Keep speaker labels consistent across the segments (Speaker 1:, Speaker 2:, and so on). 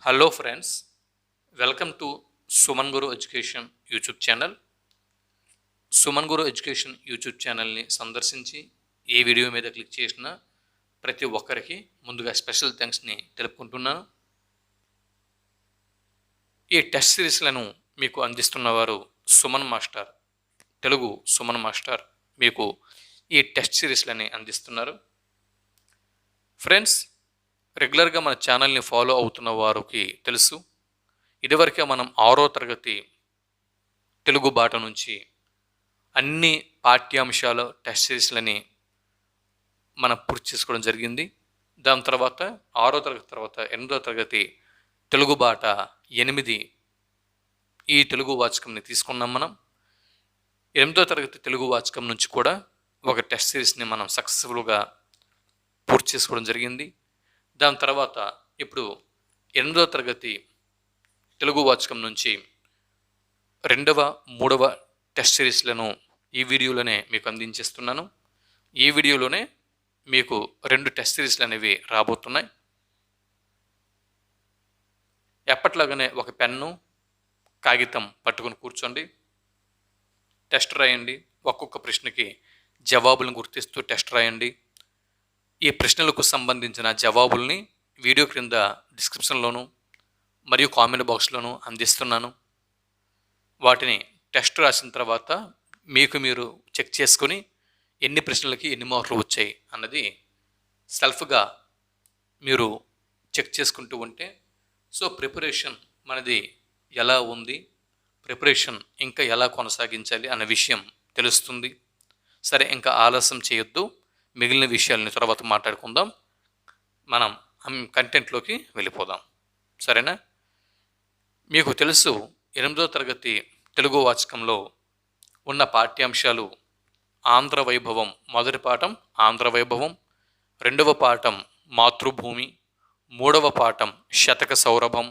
Speaker 1: Hello friends, welcome to Suman Guru education YouTube channel. Suman Guru education YouTube ఛానల్ని సందర్శించి ఈ video మీద క్లిక్ చేసిన ప్రతి ఒక్కరికి ముందుగా స్పెషల్ థ్యాంక్స్ని తెలుపుకుంటున్నాను. ఈ టెస్ట్ సిరీస్లను మీకు అందిస్తున్నవారు సుమన్ మాస్టర్, తెలుగు సుమన్ మాస్టర్ మీకు ఈ టెస్ట్ సిరీస్లని అందిస్తున్నారు. ఫ్రెండ్స్, రెగ్యులర్గా మన ఛానల్ని ఫాలో అవుతున్న వారికి తెలుసు, ఇదివరకే మనం 6వ తరగతి తెలుగు బాట నుంచి అన్ని పాఠ్యాంశాల టెస్ట్ సిరీస్లని మనం పూర్తి చేసుకోవడం జరిగింది. దాని తర్వాత 6వ తరగతి తర్వాత 8వ తరగతి తెలుగు బాట 8 ఈ తెలుగు వాచకంని తీసుకున్నాం. మనం 8వ తరగతి తెలుగు వాచకం నుంచి కూడా ఒక టెస్ట్ సిరీస్ని మనం సక్సెస్ఫుల్గా పూర్తి చేసుకోవడం జరిగింది. దాని తర్వాత ఇప్పుడు 8వ తరగతి తెలుగు వాచకం నుంచి 2వ 3వ టెస్ట్ సిరీస్లను ఈ వీడియోలోనే మీకు అందించేస్తున్నాను. ఈ వీడియోలోనే మీకు 2 టెస్ట్ సిరీస్లు అనేవి రాబోతున్నాయి. ఎప్పట్లాగానే ఒక పెన్ను కాగితం పట్టుకుని కూర్చోండి, టెస్ట్ రాయండి. ఒక్కొక్క ప్రశ్నకి జవాబులను గుర్తిస్తూ టెస్ట్ రాయండి. ఈ ప్రశ్నలకు సంబంధించిన జవాబుల్ని వీడియో క్రింద డిస్క్రిప్షన్లోను మరియు కామెంట్ బాక్స్లోను అందిస్తున్నాను. వాటిని టెస్ట్ రాసిన తర్వాత మీకు మీరు చెక్ చేసుకొని ఎన్ని ప్రశ్నలకి ఎన్ని మార్కులు వచ్చాయి అన్నది సెల్ఫ్గా మీరు చెక్ చేసుకుంటూ ఉంటే ప్రిపరేషన్ మనది ఎలా ఉంది, ప్రిపరేషన్ ఇంకా ఎలా కొనసాగించాలి అన్న విషయం తెలుస్తుంది. సరే, ఇంకా ఆలస్యం చేయొద్దు, మిగిలిన విషయాలని తర్వాత మాట్లాడుకుందాం. మనం కంటెంట్లోకి వెళ్ళిపోదాం, సరేనా? మీకు తెలుసు, 8వ తరగతి తెలుగు వాచకంలో ఉన్న పాఠ్యాంశాలు ఆంధ్ర వైభవం. మొదటి పాఠం ఆంధ్ర వైభవం, 2వ పాఠం మాతృభూమి, 3వ పాఠం శతక సౌరభం,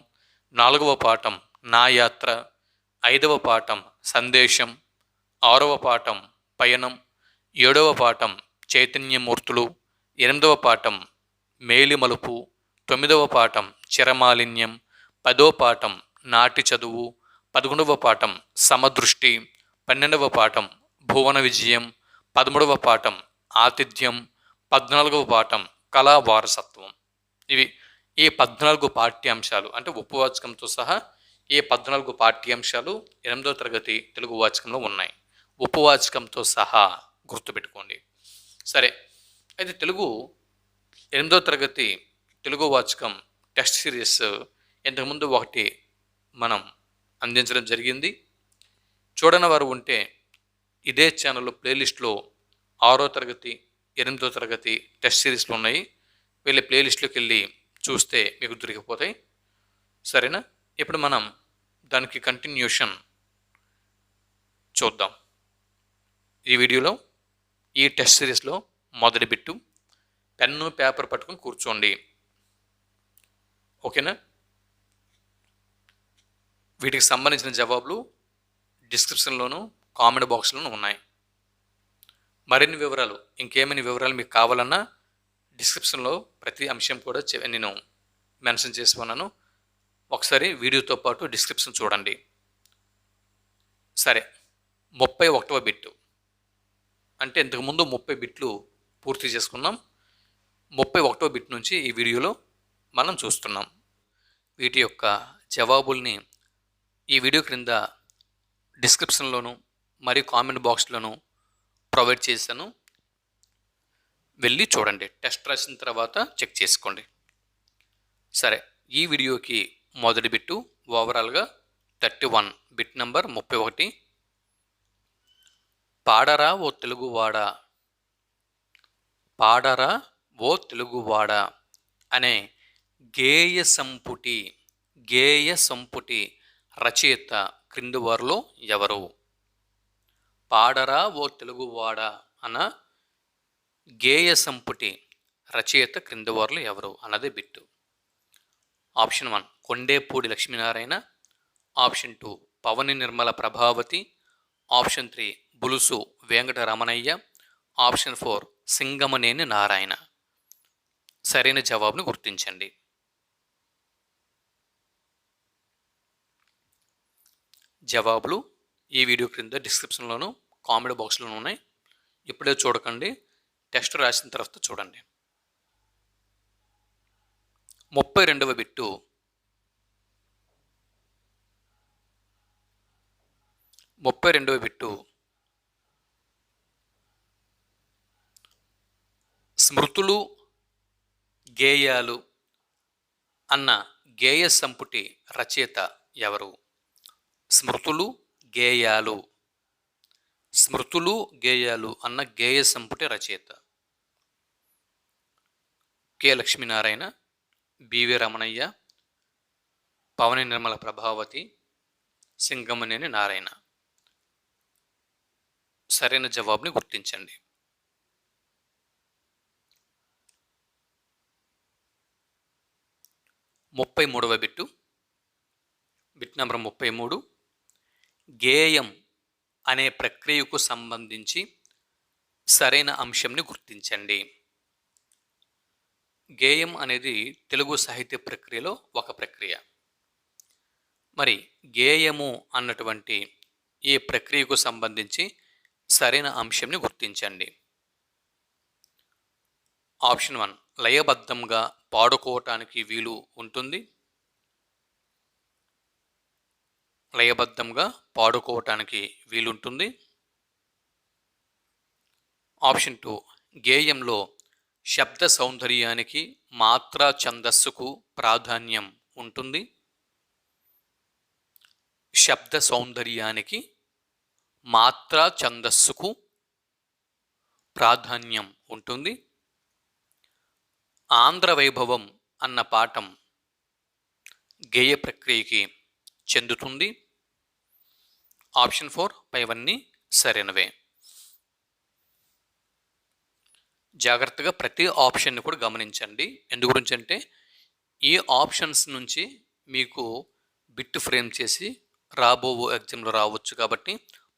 Speaker 1: 4వ పాఠం నా యాత్ర, 5వ పాఠం సందేశం, 6వ పాఠం పయనం, 7వ పాఠం చైతన్యమూర్తులు, 8వ పాఠం మేలిమలుపు, 9వ పాఠం చిరమాలిన్యం, 10వ పాఠం నాటి చదువు, 11వ పాఠం సమదృష్టి, 12వ పాఠం భువన విజయం, 13వ పాఠం ఆతిథ్యం, 14వ పాఠం కళా వారసత్వం. ఇవి ఈ 14 పాఠ్యాంశాలు, అంటే ఉపవాచకంతో సహా ఈ 14 పాఠ్యాంశాలు 8వ తరగతి తెలుగు వాచకంలో ఉన్నాయి. ఉపవాచకంతో సహా గుర్తుపెట్టుకోండి. సరే, అయితే తెలుగు 8వ తరగతి తెలుగు వాచకం టెస్ట్ సిరీస్ ఇంతకుముందు ఒకటి మనం అందించడం జరిగింది. చూడని వారు ఉంటే ఇదే ఛానల్లో ప్లేలిస్ట్లో 6వ తరగతి 8వ తరగతి టెస్ట్ సిరీస్లు ఉన్నాయి. వెళ్ళి ప్లేలిస్ట్లోకి వెళ్ళి చూస్తే మీకు దొరికిపోతాయి, సరేనా? ఇప్పుడు మనం దానికి కంటిన్యూషన్ చూద్దాం. ఈ వీడియోలో ఈ టెస్ట్ సిరీస్లో మొదటి బిట్టు, పెన్ను పేపర్ పట్టుకొని కూర్చోండి, ఓకేనా? వీటికి సంబంధించిన జవాబులు డిస్క్రిప్షన్లోను కామెంట్ బాక్స్లోనూ ఉన్నాయి. మరిన్ని వివరాలు, ఇంకేమైనా వివరాలు మీకు కావాలన్నా డిస్క్రిప్షన్లో ప్రతి అంశం కూడా నేను మెన్షన్ చేసి ఉన్నాను. ఒకసారి వీడియోతో పాటు డిస్క్రిప్షన్ చూడండి. సరే, 31వ బిట్టు, అంటే ఇంతకుముందు 30 బిట్లు పూర్తి చేసుకున్నాం. 31వ బిట్ నుంచి ఈ వీడియోలో మనం చూస్తున్నాం. వీటి యొక్క జవాబుల్ని ఈ వీడియో క్రింద డిస్క్రిప్షన్లోను మరియు కామెంట్ బాక్స్లోను ప్రొవైడ్ చేశాను. వెళ్ళి చూడండి, టెస్ట్ రాసిన తర్వాత చెక్ చేసుకోండి. సరే, ఈ వీడియోకి మొదటి బిట్టు ఓవరాల్గా 31, బిట్ నంబర్ 31. పాడరా ఓ తెలుగువాడా, పాడరా ఓ తెలుగువాడా అనే గేయ సంపుటి రచయిత క్రింది వారిలో ఎవరు? పాడరా ఓ తెలుగువాడా అన్న గేయ సంపుటి రచయిత క్రింది వారిలో ఎవరు అన్నదే bit. Option 1 Kondepudi Lakshminarayana, option 2 Pavani Nirmala Prabhavathi, option 3 Bulusu Venkataramanaiah, option 4 Singamaneni Narayana. సరైన జవాబును గుర్తించండి. జవాబులు ఈ వీడియో క్రింద డిస్క్రిప్షన్లోను కామెంట్ బాక్స్లోనూ ఉన్నాయి. ఇప్పుడే చూడకండి, టెస్ట్ రాసిన తర్వాత చూడండి. 32వ బిట్టు స్మృతులు గేయాలు అన్న గేయ సంపుటి రచయిత ఎవరు? స్మృతులు గేయాలు అన్న గేయ సంపుటి రచయిత కె లక్ష్మీనారాయణ, బివి రమణయ్య, పవని నిర్మల ప్రభావతి, సింగమనేని నారాయణ. సరైన జవాబుని గుర్తించండి. 33వ బిట్ నెంబర్ 33. గేయం అనే ప్రక్రియకు సంబంధించి సరైన అంశంని గుర్తించండి. గేయం అనేది తెలుగు సాహిత్య ప్రక్రియలో ఒక ప్రక్రియ. మరి గేయము అన్నటువంటి ఈ ప్రక్రియకు సంబంధించి సరైన అంశంని గుర్తించండి. ఆప్షన్ 1 లయబద్ధంగా పాడుకోవటానికి వీలు ఉంటుంది. ఆప్షన్ 2 గేయంలో శబ్ద సౌందర్యానికి మాత్రా ఛందస్సుకు ప్రాధాన్యం ఉంటుంది. ఆంధ్ర వైభవం అన్న పాఠం గేయ ప్రక్రియకి చెందుతుంది. ఆప్షన్ 4 పైవన్నీ సరైనవే. జాగ్రత్తగా ప్రతి ఆప్షన్ని కూడా గమనించండి. ఎందు గురించి అంటే ఈ ఆప్షన్స్ నుంచి మీకు బిట్ ఫ్రేమ్ చేసి రాబో ఎగ్జామ్లో రావచ్చు. కాబట్టి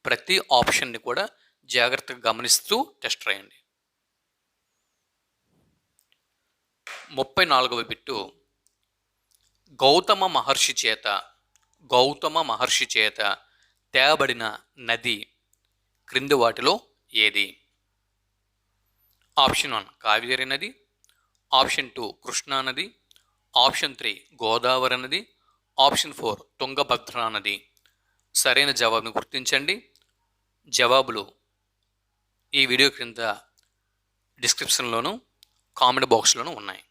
Speaker 1: ప్రతి ఆప్షన్ని కూడా జాగ్రత్తగా గమనిస్తూ టెస్ట్ రాయండి. 34వ బిట్టు గౌతమ మహర్షి చేత తేబడిన నది క్రింది వాటిలో ఏది? ఆప్షన్ 1 కావేరి నది, ఆప్షన్ 2 కృష్ణా నది, ఆప్షన్ 3 గోదావరి నది, ఆప్షన్ 4 తుంగభద్రా నది. సరైన జవాబును గుర్తించండి. జవాబులు ఈ వీడియో క్రింద డిస్క్రిప్షన్లోను కామెంట్ బాక్స్లోనూ ఉన్నాయి.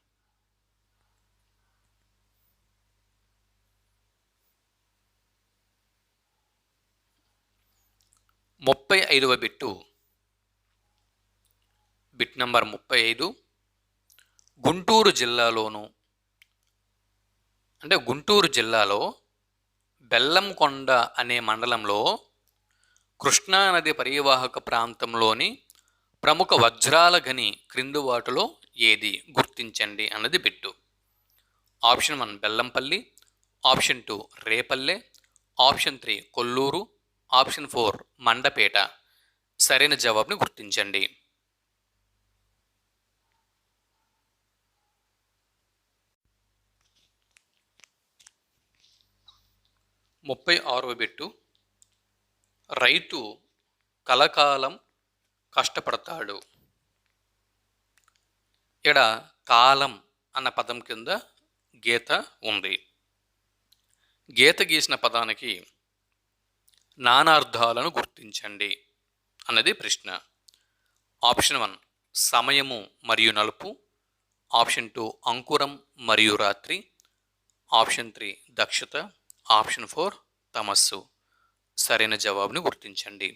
Speaker 1: 35వ బిట్ నెంబర్ 35. గుంటూరు జిల్లాలో బెల్లంకొండ అనే మండలంలో కృష్ణానది పరివాహక ప్రాంతంలోని ప్రముఖ వజ్రాల గని క్రింది వాటిలో ఏది? గుర్తించండి అన్నది bit. Option 1 Bellampalli, option 2 Repalle, option 3 Kolluru, option 4 Mandapeta. సరైన జవాబుని గుర్తించండి. 36వ బిట్టు రైతు కలకాలం కష్టపడతాడు. ఇక్కడ కాలం అన్న పదం కింద గీత ఉంది. గీత గీసిన పదానికి నానార్థాలను గుర్తించండి అన్నది ప్రశ్న. ఆప్షన్ 1 సమయము మరియు నలుపు, ఆప్షన్ 2 అంకురం మరియు రాత్రి, ఆప్షన్ 3 దక్షత, ఆప్షన్ 4 తమస్సు. సరైన జవాబుని గుర్తించండి.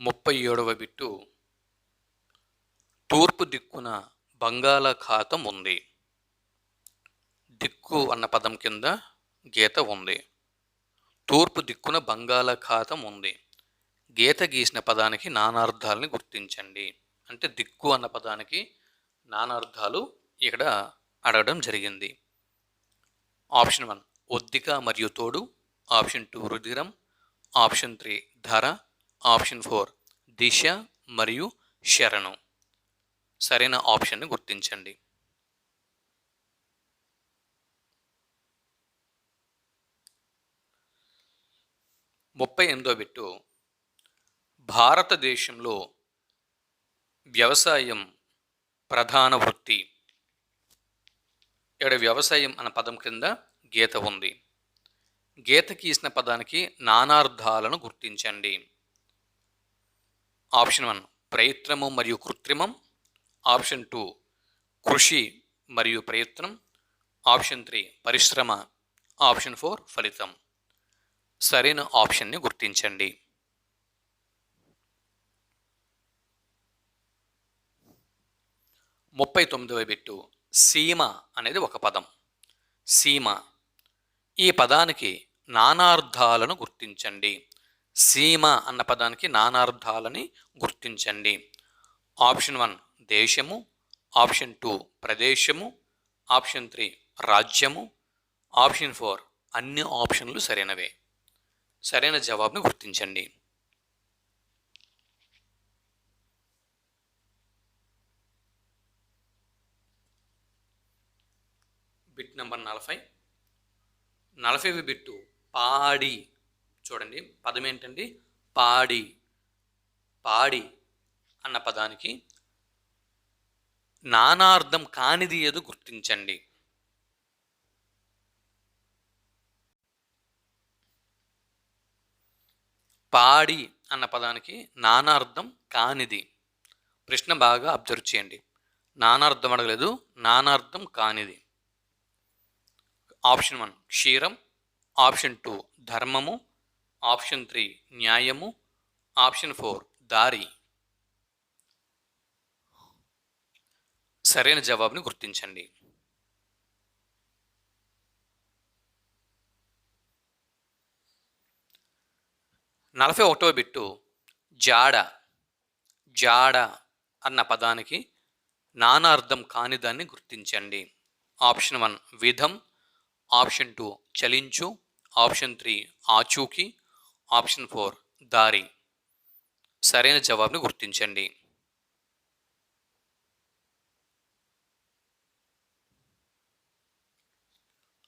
Speaker 1: 37వ బిట్టు తూర్పు దిక్కున బంగాళాఖాతం ఉంది. దిక్కు అన్న పదం కింద గీత ఉంది. తూర్పు దిక్కున బంగాళాఖాతం ఉంది. గీత గీసిన పదానికి నానార్థాలని గుర్తించండి. అంటే దిక్కు అన్న పదానికి నానార్థాలు ఇక్కడ అడగడం జరిగింది. ఆప్షన్ 1 ఒద్దిక మరియు తోడు, ఆప్షన్ 2 రుధిరం, ఆప్షన్ 3 ధర, ఆప్షన్ 4 దిశ, మరియు శరణు. సరైన ఆప్షన్ని గుర్తించండి. 38వ బిట్టు, భారతదేశంలో వ్యవసాయం ప్రధాన వృత్తి. ఇక్కడ వ్యవసాయం అన్న పదం కింద గీత ఉంది. గీత గీసిన పదానికి నానార్థాలను గుర్తించండి. ఆప్షన్ 1 ప్రయత్నము మరియు కృత్రిమం, ఆప్షన్ 2 కృషి మరియు ప్రయత్నం, ఆప్షన్ 3 పరిశ్రమ, ఆప్షన్ 4 ఫలితం. సరైన ఆప్షన్ని గుర్తించండి. 39వ బిట్టు, సీమ అనేది ఒక పదం. సీమ, ఈ పదానికి నానార్థాలను గుర్తించండి. సీమ అన్న పదానికి నానార్థాలని గుర్తించండి. ఆప్షన్ 1 దేశము, ఆప్షన్ 2 ప్రదేశము, ఆప్షన్ 3 రాజ్యము, ఆప్షన్ 4 అన్ని ఆప్షన్లు సరైనవే. సరైన జవాబును గుర్తించండి. Bit number 40. 40వ బిట్టు, పాడి. చూడండి, పదం ఏంటండి? పాడి. పాడి అన్న పదానికి నానార్థం కానిది ఏదో గుర్తించండి. పాడి అన్న పదానికి నానార్థం కానిది. ప్రశ్న బాగా అబ్జర్వ్ చేయండి. నానార్థం అడగలేదు, నానార్థం కానిది. ఆప్షన్ 1 క్షీరం, ఆప్షన్ 2 ధర్మము, ఆప్షన్ 3 న్యాయము, ఆప్షన్ 4 దారి. సరైన జవాబుని గుర్తించండి. నలభై 41వ బిట్టు, జాడ. జాడ అన్న పదానికి నానార్థం కానిదాన్ని గుర్తించండి. ఆప్షన్ 1 విధం, ఆప్షన్ 2 చలించు, ఆప్షన్ 3 ఆచూకీ, ఆప్షన్ 4 దారి. సరైన జవాబుని గుర్తించండి.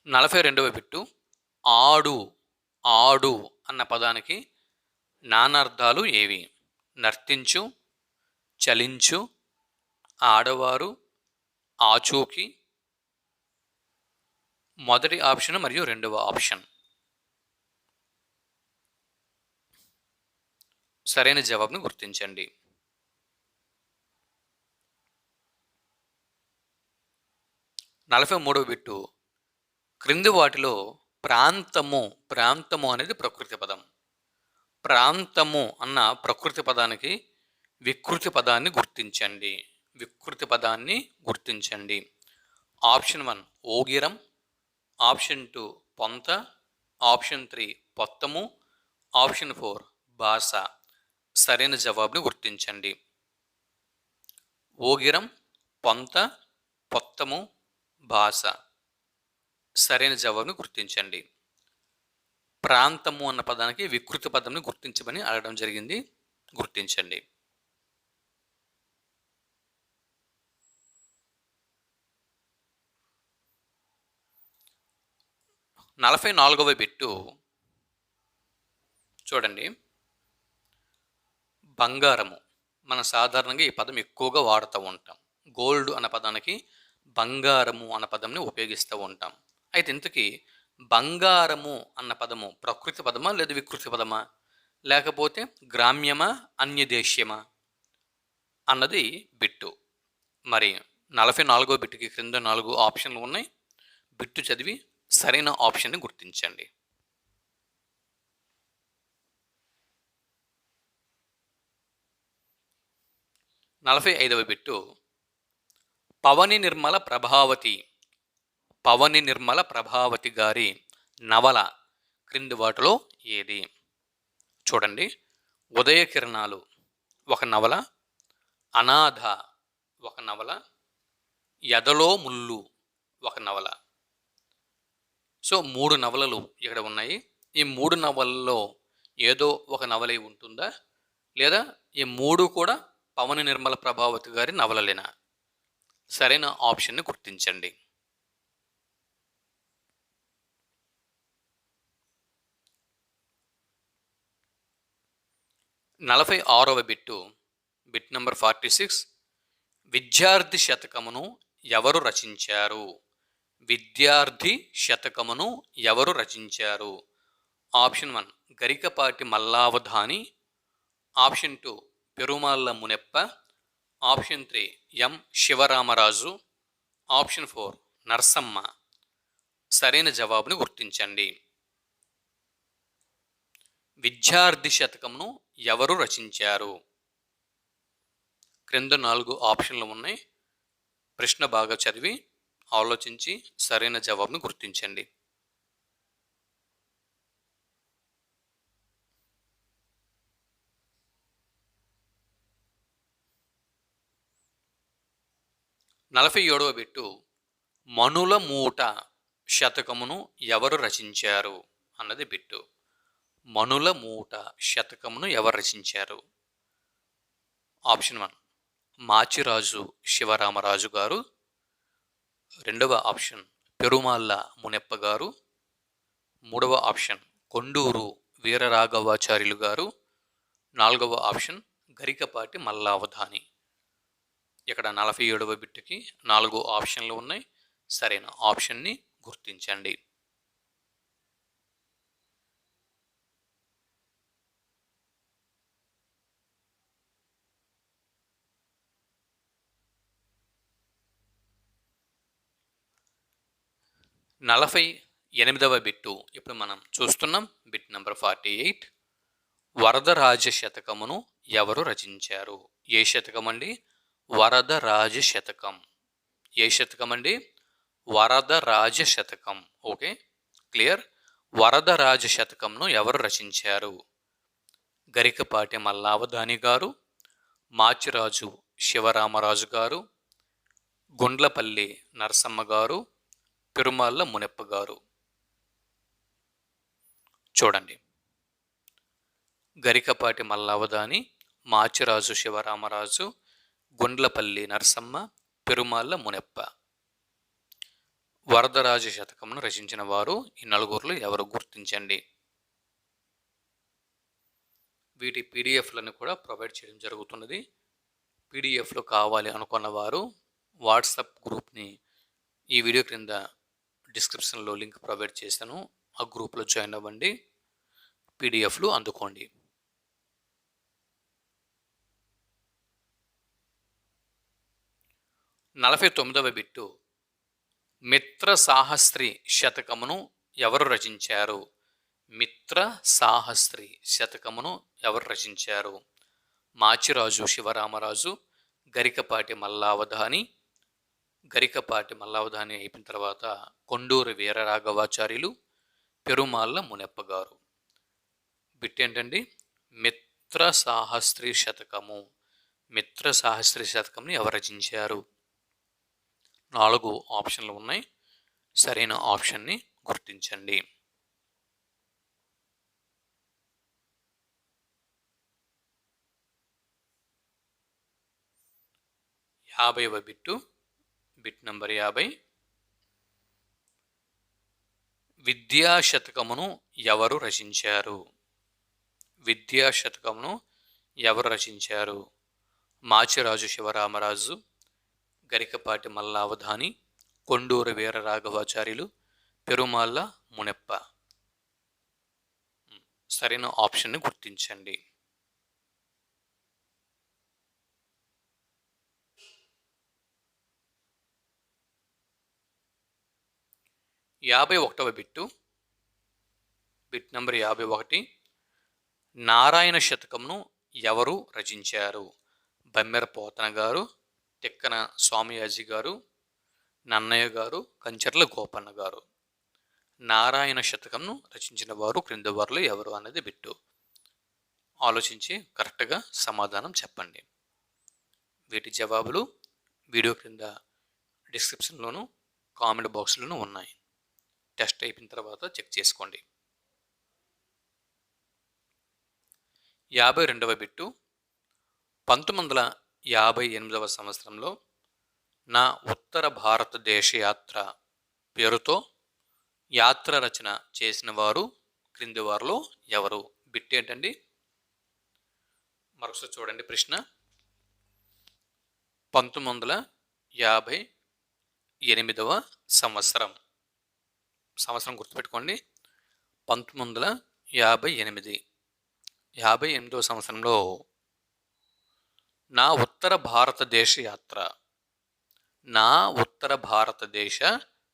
Speaker 1: నలభై 42వ బిట్టు, ఆడు. ఆడు అన్న పదానికి నానార్థాలు ఏవి? నర్తించు, చలించు, ఆడవారు, ఆచూకీ, మొదటి ఆప్షన్ మరియు రెండవ ఆప్షన్. సరైన జవాబును గుర్తించండి. 43వ బిట్టు, క్రింది వాటిలో ప్రాంతము. ప్రాంతము అనేది ప్రకృతి పదం. ప్రాంతము అన్న ప్రకృతి పదానికి వికృతి పదాన్ని గుర్తించండి. వికృతి పదాన్ని గుర్తించండి. ఆప్షన్ 1 ఓగిరం, ఆప్షన్ 2 పొంత, ఆప్షన్ 3 పొత్తము, ఆప్షన్ 4 భాష. సరైన జవాబుని గుర్తించండి. ఓగిరం, పొంత, పొత్తము, భాష. సరైన జవాబుని గుర్తించండి. ప్రాంతము అన్న పదానికి వికృతి పదంని గుర్తించమని అడగడం జరిగింది. గుర్తించండి. 44వ బిట్టు చూడండి, బంగారము. మనం సాధారణంగా ఈ పదం ఎక్కువగా వాడుతూ ఉంటాం. గోల్డ్ అన్న పదానికి బంగారము అన్న పదంని ఉపయోగిస్తూ ఉంటాం. అయితే ఇంతకీ బంగారము అన్న పదము ప్రకృతి పదమా లేదా వికృతి పదమా, లేకపోతే గ్రామ్యమా అన్యదేశ్యమా అన్నది బిట్టు. మరి 44వ బిట్టుకి క్రింద 4 ఆప్షన్లు ఉన్నాయి. బిట్టు చదివి సరైన ఆప్షన్ని గుర్తించండి. 45వ బిట్టు, పవని నిర్మల ప్రభావతి. పవని నిర్మల ప్రభావతి గారి నవల క్రింది వాటిలో ఏది? చూడండి, ఉదయ కిరణాలు ఒక నవల, అనాథ ఒక నవల, ఎదలో ముళ్ళు ఒక నవల. సో 3 నవలలు ఇక్కడ ఉన్నాయి. ఈ 3 నవలల్లో ఏదో ఒక నవలే ఉంటుందా, లేదా ఈ 3 కూడా పవన నిర్మల ప్రభావతి గారి నవలలేనా? సరైన ఆప్షన్ని గుర్తించండి. 46వ బిట్ నంబర్ 46. విద్యార్థి శతకమును ఎవరు రచించారు? విద్యార్థి శతకమును ఎవరు రచించారు? Option 1 Garikapati Mallavadhani, option 2 Perumalla Muneppa, option 3 M Sivaramaraju, option 4 Narasamma. సరైన జవాబును గుర్తించండి. విద్యార్థి శతకమును ఎవరు రచించారు? క్రింద 4 ఆప్షన్లు ఉన్నాయి. ప్రశ్న బాగా చదివి ఆలోచించి సరైన జవాబును గుర్తించండి. నలభై 47వ బిట్టు మనుల మూట శతకమును ఎవరు రచించారు అన్నది బిట్టు. మనుల మూట శతకమును ఎవరు రచించారు? ఆప్షన్ 1 మాచిరాజు శివరామరాజు గారు, రెండవ ఆప్షన్ పెరుమాళ్ళ మునెప్ప గారు, మూడవ ఆప్షన్ కొండూరు వీరరాఘవాచార్యులు గారు, నాలుగవ ఆప్షన్ గరికపాటి మల్లావధాని. ఇక్కడ 47వ బిట్టుకి 4 ఆప్షన్లు ఉన్నాయి. సరైన ఆప్షన్ని గుర్తించండి. నలభై 48వ బిట్టు ఇప్పుడు మనం చూస్తున్నాం. Bit number 48. వరదరాజ శతకమును ఎవరు రచించారు? ఏ శతకం అండి? వరదరాజ శతకం. ఏ శతకం అండి? వరదరాజ శతకం. Okay, clear. వరదరాజ శతకంను ఎవరు రచించారు? గరికపాటి మల్లావధాని గారు, మాచిరాజు శివరామరాజు గారు, గుండ్లపల్లి నరసమ్మ గారు, పెరుమాళ్ళ మునెప్ప గారు. చూడండి, గరికపాటి మల్లావధాని, మాచిరాజు శివరామరాజు, గుండ్లపల్లి నరసమ్మ, పెరుమాళ్ళ మునెప్ప. వరదరాజ శతకమును రచించిన వారు ఈ నలుగురులు ఎవరు? గుర్తించండి. వీటి పీడిఎఫ్లను కూడా ప్రొవైడ్ చేయడం జరుగుతున్నది. పీడిఎఫ్లు కావాలి అనుకున్న వారు వాట్సాప్ గ్రూప్ని ఈ వీడియో క్రింద డిస్క్రిప్షన్లో లింక్ ప్రొవైడ్ చేశాను. ఆ గ్రూప్లో జాయిన్ అవ్వండి, పీడిఎఫ్లు అందుకోండి. నలభై 49వ బిట్టు మిత్ర సాహస్రి శతకమును ఎవరు రచించారు? మిత్ర సాహస్రి శతకమును ఎవరు రచించారు? మాచిరాజు శివరామరాజు, గరికపాటి మల్లావధాని. గరికపాటి మల్లావధాని అయిపోయిన తర్వాత కొండూరు వీరరాఘవాచార్యులు, పెరుమాళ్ళ మునెప్ప గారు. బిట్ ఏంటండి? మిత్ర సాహస్రి శతకము. మిత్ర సాహస్రి శతకంని ఎవరు రచించారు? 4 ఆప్షన్లు ఉన్నాయి. సరైన ఆప్షన్ని గుర్తించండి. యాభైవ బిట్టు బిట్ నంబర్ 50. విద్యాశతకమును ఎవరు రచించారు? విద్యాశతకమును ఎవరు రచించారు? మాచిరాజు శివరామరాజు, గరికపాటి మల్లావధాని, కొండూరు వీరరాఘవాచార్యులు, పెరుమాళ్ళ మునెప్ప. సరైన ఆప్షన్ని గుర్తించండి. యాభై 51వ బిట్టు బిట్ నంబర్ 51. నారాయణ శతకంను ఎవరు రచించారు? బమ్మెర పోతన గారు, తిక్కన స్వామియాజీ గారు, నన్నయ్య గారు, కంచర్ల గోపన్న గారు. నారాయణ శతకంను రచించిన వారు క్రింద వారిలో ఎవరు అనేది బిట్టు. ఆలోచించి కరెక్ట్గా సమాధానం చెప్పండి. వీటి జవాబులు వీడియో క్రింద డిస్క్రిప్షన్లోను కామెంట్ బాక్స్లోనూ ఉన్నాయి. టెస్ట్ అయిపోయిన తర్వాత చెక్ చేసుకోండి. 52వ బిట్టు 19 58వ సంవత్సరంలో నా ఉత్తర భారతదేశ యాత్ర పేరుతో యాత్ర రచన చేసిన వారు క్రింది వారిలో ఎవరు? బిట్ ఏంటండి? మరొకసారి చూడండి ప్రశ్న. 1958వ సంవత్సరం గుర్తుపెట్టుకోండి. 1958. 58వ సంవత్సరంలో నా ఉత్తర భారతదేశ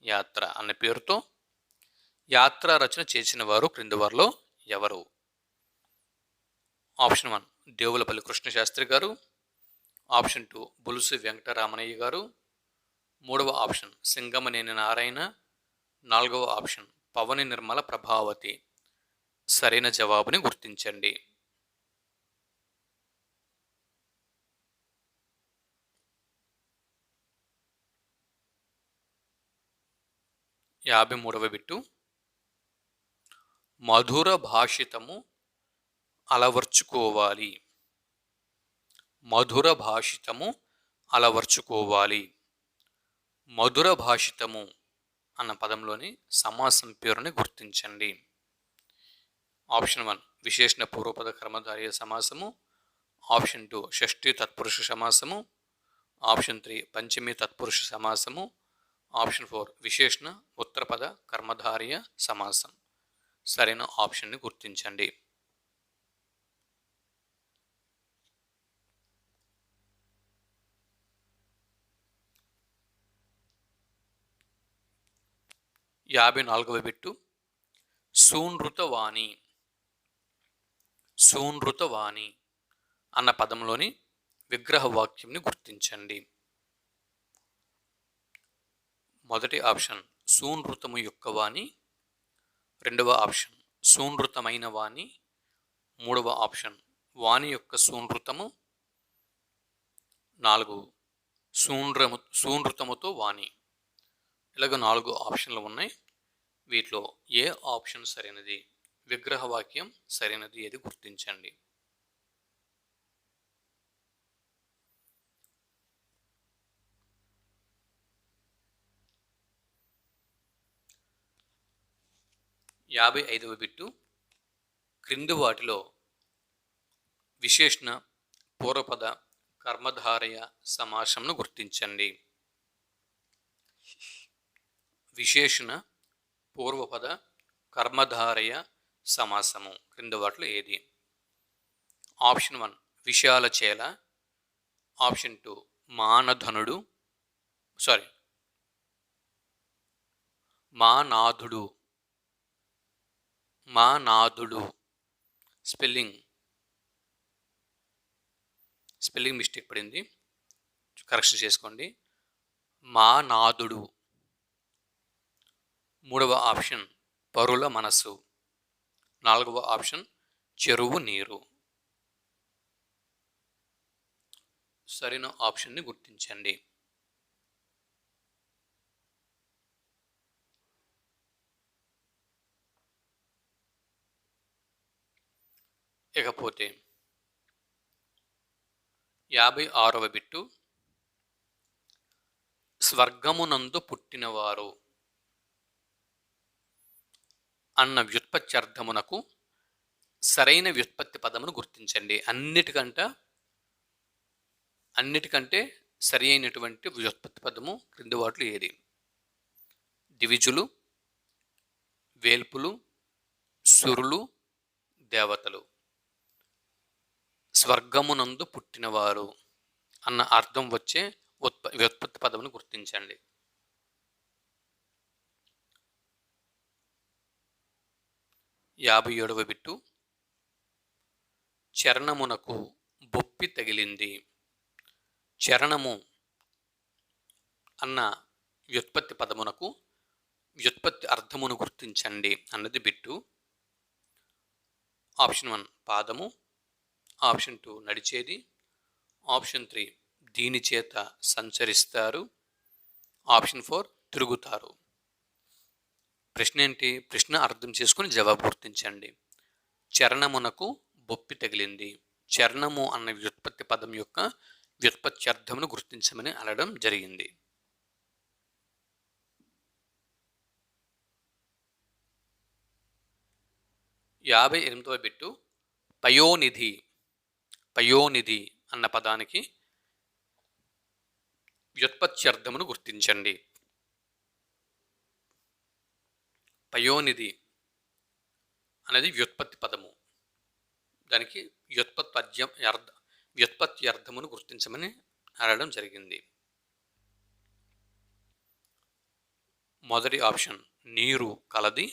Speaker 1: యాత్ర అన్న పేరుతో యాత్ర రచన చేసిన వారు క్రింది వారిలో ఎవరు? ఆప్షన్ 1 దేవులపల్లి కృష్ణశాస్త్రి గారు, ఆప్షన్ 2 బులుసు వెంకటరామయ్య గారు, 3వ ఆప్షన్ సింగమనేని నారాయణ, 4వ ఆప్షన్ పవని నిర్మల ప్రభావతి. సరైన జవాబుని గుర్తించండి. 53వ బిట్టు. మధుర భాషితము అలవర్చుకోవాలి. మధుర భాషితము అన్న పదంలోని సమాసం పేరుని గుర్తించండి. ఆప్షన్ 1 విశేషణ పూర్వపద కర్మధారయ సమాసము, ఆప్షన్ 2 షష్ఠీ తత్పురుష సమాసము, ఆప్షన్ 3 పంచమీ తత్పురుష సమాసము, ఆప్షన్ 4 విశేషణ ఉత్తరపద కర్మధారయ సమాసం. సరైన ఆప్షన్ని గుర్తించండి. యాభై 54వ బిట్టు. సూనృతవాణి అన్న పదంలోని విగ్రహ వాక్యంని గుర్తించండి. మొదటి ఆప్షన్ సూనృతము యొక్క వాణి, 2వ ఆప్షన్ సూనృతమైన వాణి, 3వ ఆప్షన్ వాణి యొక్క సూనృతము, 4 సూనృతముతో వాణి. ఇలాగ 4 ఆప్షన్లు ఉన్నాయి. వీటిలో ఏ ఆప్షన్ సరైనది, విగ్రహవాక్యం సరైనది ఏది గుర్తించండి. యాభై 55వ బిట్టు. క్రింది వాటిలో విశేషణ పూర్వపద కర్మధారయ సమాసంను గుర్తించండి. విశేషణ పూర్వపద కర్మధారయ సమాసము క్రింది వాటిలో ఏది? ఆప్షన్ 1 విశాల చేల, ఆప్షన్ 2 మానాథుడు. స్పెల్లింగ్ మిస్టేక్ పడింది, కరెక్షన్ చేసుకోండి. మానాథుడు. 3వ ఆప్షన్ పరుల మనసు, 4వ ఆప్షన్ చెరువు నీరు. సరైన ఆప్షన్ని గుర్తించండి. ఇకపోతే 56వ బిట్టు. స్వర్గమునందు పుట్టినవారు అన్న వ్యుత్పత్త్యర్థమునకు సరైన వ్యుత్పత్తి పదమును గుర్తించండి. అన్నిటికంటే సరి అయినటువంటి వ్యుత్పత్తి పదము క్రింది వాటిలో ఏది? దివిజులు, వేల్పులు, సురులు, దేవతలు. స్వర్గమునందు పుట్టినవారు అన్న అర్థం వచ్చే వ్యుత్పత్తి పదమును గుర్తించండి. 57వ బిట్టు. చరణమునకు బొప్పి తగిలింది. చరణము అన్న వ్యుత్పత్తి పదమునకు వ్యుత్పత్తి అర్థమును గుర్తించండి అన్నది బిట్టు. ఆప్షన్ 1 పాదము, ఆప్షన్ 2 నడిచేది, ఆప్షన్ 3 దీని చేత సంచరిస్తారు, ఆప్షన్ 4 తిరుగుతారు. ప్రశ్న ఏంటి? ప్రశ్న అర్థం చేసుకుని జవాబు గుర్తించండి. చరణమునకు బొప్పి తగిలింది. చరణము అన్న వ్యుత్పత్తి పదం యొక్క వ్యుత్పత్త్యర్థమును గుర్తించమని అనడం జరిగింది. 58వ బిట్టు పయోనిధి. పయోనిధి అన్న పదానికి వ్యుత్పత్త్యర్థమును గుర్తించండి. పయోనిధి అనేది వ్యుత్పత్తి పదము. దానికి వ్యుత్పత్త్యర్థమును గుర్తించమని అడగడం జరిగింది. మొదటి ఆప్షన్ నీరు కలది,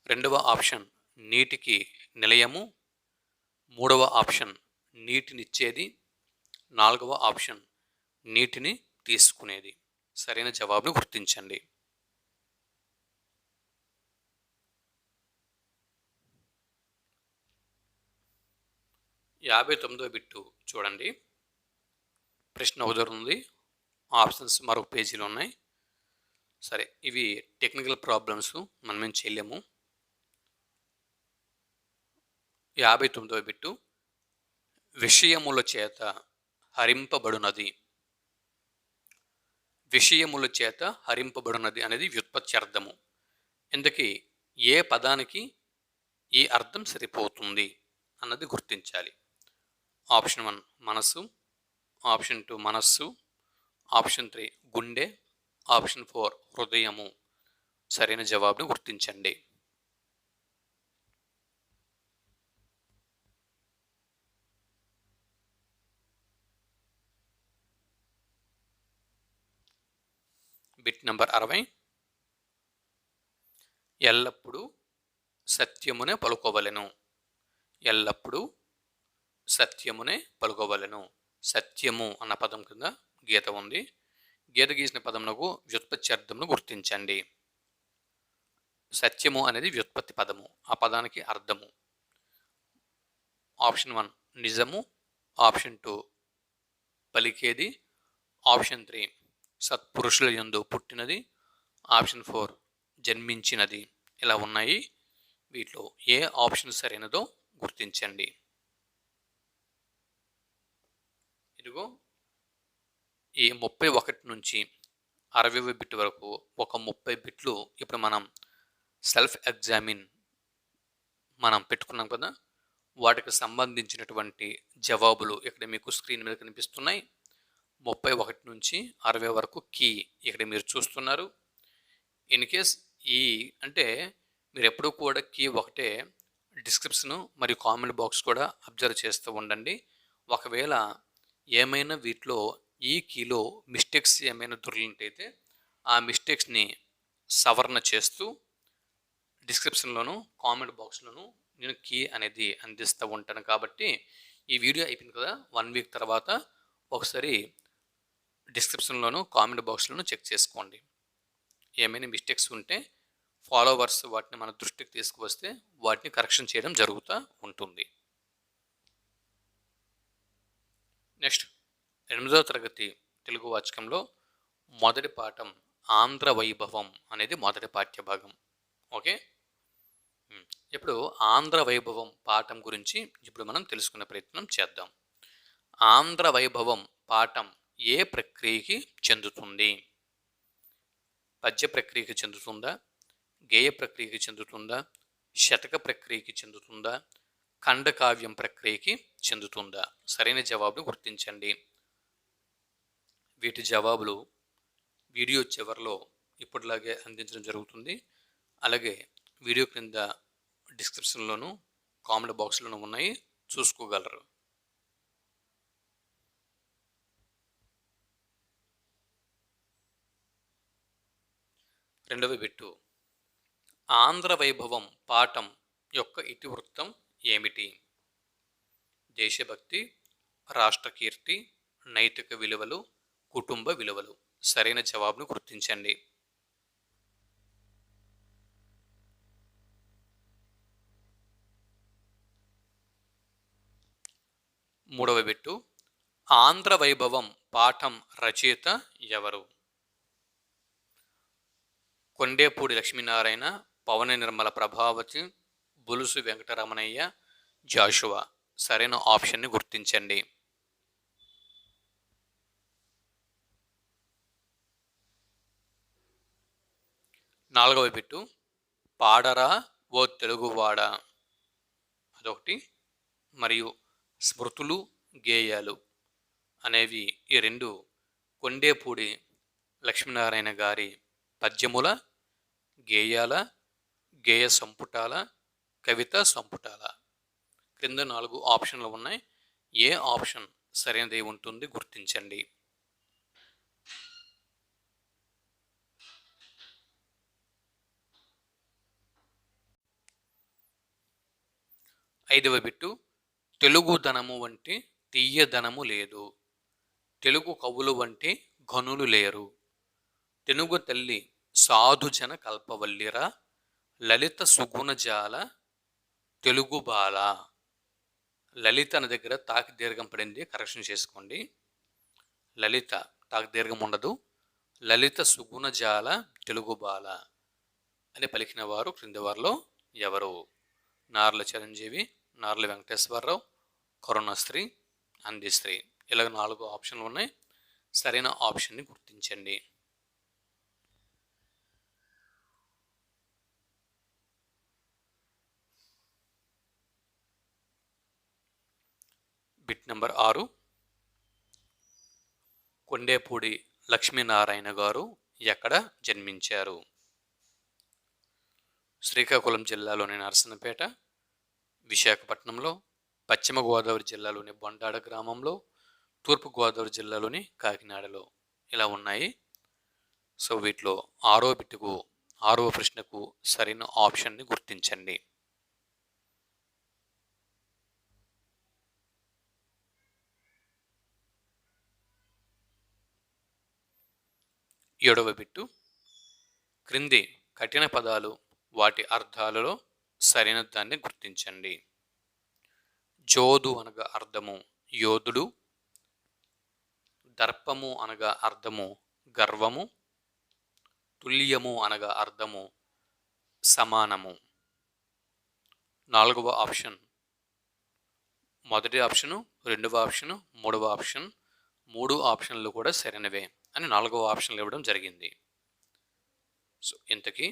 Speaker 1: రెండవ ఆప్షన్ నీటికి నిలయము, మూడవ ఆప్షన్ నీటినిచ్చేది, నాలుగవ ఆప్షన్ నీటిని తీసుకునేది. సరైన జవాబును గుర్తించండి. 59వ బిట్టు చూడండి. ప్రశ్న ఉదరుంది, ఆప్షన్స్ మరొక పేజీలో ఉన్నాయి. సరే, ఇవి టెక్నికల్ ప్రాబ్లమ్స్, మనమేం చేయలేము. 59వ బిట్టు విషయముల చేత హరింపబడునది. విషయముల చేత హరింపబడునది అనేది వ్యుత్పత్త్యర్థము. ఇందుకే ఏ పదానికి ఈ అర్థం సరిపోతుంది అన్నది గుర్తించాలి. ఆప్షన్ 1 మనసు, ఆప్షన్ 2 మనస్సు, ఆప్షన్ 3 గుండె, ఆప్షన్ 4 హృదయము. సరైన జవాబును గుర్తించండి. Bit number 60. ఎల్లప్పుడూ సత్యమునే పలుకోవలెను. ఎల్లప్పుడూ సత్యమునే పలుకోవలెను. సత్యము అన్న పదం కింద గీత ఉంది. గీత గీసిన పదమునకు వ్యుత్పత్త్యర్థమును గుర్తించండి. సత్యము అనేది వ్యుత్పత్తి పదము, ఆ పదానికి అర్థము. ఆప్షన్ 1 నిజము, ఆప్షన్ 2 పలికేది, ఆప్షన్ 3 సత్పురుషుల యందు పుట్టినది, ఆప్షన్ 4 జన్మించినది. ఇలా ఉన్నాయి. వీటిలో ఏ ఆప్షన్ సరైనదో గుర్తించండి. ఇదిగో ఈ 31 నుంచి 60వ బిట్ వరకు ఒక 30 బిట్లు ఇప్పుడు మనం సెల్ఫ్ ఎగ్జామిన్ మనం పెట్టుకున్నాం కదా, వాటికి సంబంధించినటువంటి జవాబులు ఇక్కడ మీకు స్క్రీన్ మీద కనిపిస్తున్నాయి. 31 నుంచి 60 వరకు కీ ఇక్కడ మీరు చూస్తున్నారు. ఇన్ కేస్ అంటే మీరు ఎప్పుడూ కూడా కీ ఒకటే, డిస్క్రిప్షను మరియు కామెంట్ బాక్స్ కూడా అబ్జర్వ్ చేస్తూ ఉండండి. ఒకవేళ ఏమైనా వీటిలో ఈ కీలో మిస్టేక్స్ ఏమైనా దొరికినట్టయితే ఆ మిస్టేక్స్ని సవరణ చేస్తూ డిస్క్రిప్షన్లోను కామెంట్ బాక్స్లోను నేను కీ అనేది అందిస్తూ ఉంటాను. కాబట్టి ఈ వీడియో అయిపోయింది కదా, 1 వీక్ తర్వాత ఒకసారి డిస్క్రిప్షన్లోను కామెంట్ బాక్స్లోను చెక్ చేసుకోండి. ఏమైనా మిస్టేక్స్ ఉంటే ఫాలోవర్స్ వాటిని మన దృష్టికి తీసుకువస్తే వాటిని కరెక్షన్ చేయడం జరుగుతూ ఉంటుంది. నెక్స్ట్ 8వ తరగతి తెలుగు వాచకంలో మొదటి పాఠం ఆంధ్ర వైభవం అనేది మొదటి పాఠ్యభాగం. ఓకే, ఇప్పుడు ఆంధ్ర వైభవం పాఠం గురించి ఇప్పుడు మనం తెలుసుకునే ప్రయత్నం చేద్దాం. ఆంధ్ర వైభవం పాఠం ఏ ప్రక్రియకి చెందుతుంది? పద్య ప్రక్రియకి చెందుతుందా, గేయ ప్రక్రియకి చెందుతుందా, శతక ప్రక్రియకి చెందుతుందా, ఖండకావ్యం ప్రక్రియకి చెందుతుందా? సరైన జవాబును గుర్తించండి. వీటి జవాబులు వీడియో చివరిలో ఇప్పటిలాగే అందించడం జరుగుతుంది. అలాగే వీడియో క్రింద డిస్క్రిప్షన్లోను కామెంట్ బాక్స్లోనూ ఉన్నాయి, చూసుకోగలరు. రెండవ బిట్టు ఆంధ్ర వైభవం పాఠం యొక్క ఇతివృత్తం ఏమిటి? దేశభక్తి, రాష్ట్రకీర్తి, నైతిక విలువలు, కుటుంబ విలువలు. సరైన జవాబును గుర్తించండి. మూడవ బిట్టు ఆంధ్ర వైభవం పాఠం రచయిత ఎవరు? కొండేపూడి లక్ష్మీనారాయణ, పవన నిర్మల ప్రభావతి, బులుసు వెంకటరమణయ్య, జాషువా. సరైన ఆప్షన్ని గుర్తించండి. నాలుగవ బిట్టు పాడరా ఓ తెలుగువాడ, అదొకటి. మరియు స్మృతులు గేయాలు అనేవి ఈ రెండు కొండేపూడి లక్ష్మీనారాయణ గారి పద్యముల, గేయాల, గేయ సంపుటాల, కవిత సంపుటాల. క్రింద 4 ఆప్షన్లు ఉన్నాయి. ఏ ఆప్షన్ సరైనది ఉంటుంది గుర్తించండి. ఐదవ బిట్టు తెలుగుదనము వంటి తీయదనము లేదు, తెలుగు కవులు వంటి ఘనులు లేరు, తెనుగు తల్లి సాధుజన కల్పవల్లిరా, లలిత సుగుణజాల తెలుగు బాల. లలిత అనే దగ్గర తాకి దీర్ఘం పడింది, కరెక్షన్ చేసుకోండి. లలిత తాకి దీర్ఘం ఉండదు. లలిత సుగుణజాల తెలుగు బాల అని పలికిన వారు క్రింది వారిలో ఎవరు? నార్ల చిరంజీవి, నార్ల వెంకటేశ్వరరావు, కరుణశ్రీ, అందిశ్రీ. ఇలాగ 4 ఆప్షన్లు ఉన్నాయి. సరైన ఆప్షన్ని గుర్తించండి. Bit number 6. కొండేపూడి లక్ష్మీనారాయణ గారు ఎక్కడ జన్మించారు? శ్రీకాకుళం జిల్లాలోని నరసన్నపేట, విశాఖపట్నంలో, పశ్చిమ గోదావరి జిల్లాలోని బొండాడ గ్రామంలో, తూర్పు గోదావరి జిల్లాలోని కాకినాడలో. ఇలా ఉన్నాయి. సో వీటిలో 6వ బిట్టుకు 6వ ప్రశ్నకు సరైన ఆప్షన్ని గుర్తించండి. 7వ బిట్టు క్రింది కఠిన పదాలు వాటి అర్థాలలో సరైన దాన్ని గుర్తించండి. జోదు అనగా అర్థము యోధుడు, దర్పము అనగా అర్థము గర్వము, తుల్యము అనగా అర్థము సమానము. 4వ ఆప్షన్, మొదటి ఆప్షను, 2వ ఆప్షను, 3వ ఆప్షన్, 3 ఆప్షన్లు కూడా సరైనవే అని 4వ ఆప్షన్లు ఇవ్వడం జరిగింది. సో ఇంతకీ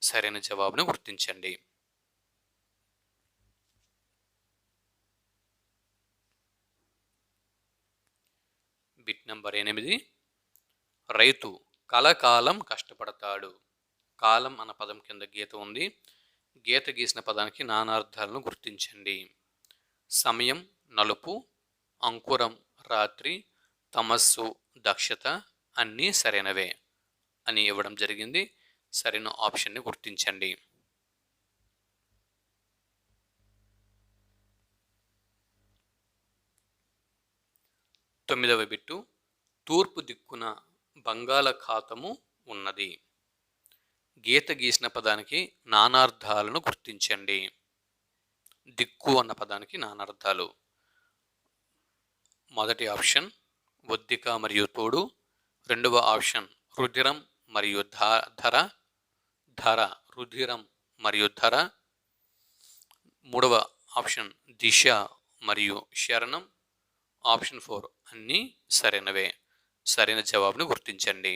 Speaker 1: సరైన జవాబును గుర్తించండి. Bit number 8. రైతు కలకాలం కష్టపడతాడు. కాలం అన్న పదం కింద గీత ఉంది. గీత గీసిన పదానికి నానార్థాలను గుర్తించండి. సమయం నలుపు, అంకురం రాత్రి, తమస్సు దక్షత అన్నీ సరైనవే అని ఇవ్వడం జరిగింది. సరైన ఆప్షన్ని గుర్తించండి. 9వ బిట్టు తూర్పు దిక్కున బంగాళాఖాతము ఉన్నది. గీత గీసిన పదానికి నానార్థాలను గుర్తించండి. దిక్కు అన్న పదానికి నానార్థాలు. మొదటి ఆప్షన్ ఒద్దిక మరియు తోడు, 2వ ఆప్షన్ రుధిరం మరియు ధర, రుధిరం మరియు ధర, 3వ ఆప్షన్ దిశ మరియు శరణం, ఆప్షన్ 4 అన్నీ సరైనవే. సరైన జవాబును గుర్తించండి.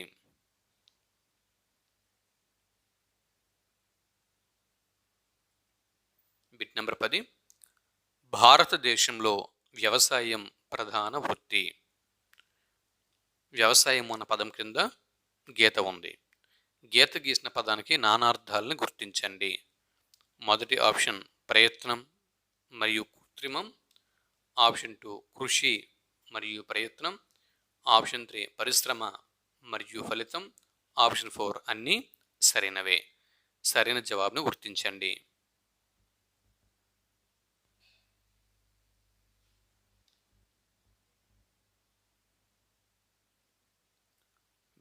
Speaker 1: Bit number 10. భారతదేశంలో వ్యవసాయం ప్రధాన వృత్తి. వ్యవసాయం అన్న పదం కింద గీత ఉంది. గీత గీసిన పదానికి నానార్థాలను గుర్తించండి. మొదటి ఆప్షన్ ప్రయత్నం మరియు కృత్రిమం, ఆప్షన్ 2 కృషి మరియు ప్రయత్నం, ఆప్షన్ 3 పరిశ్రమ మరియు ఫలితం, ఆప్షన్ 4 అన్నీ సరైనవే. సరైన జవాబును గుర్తించండి.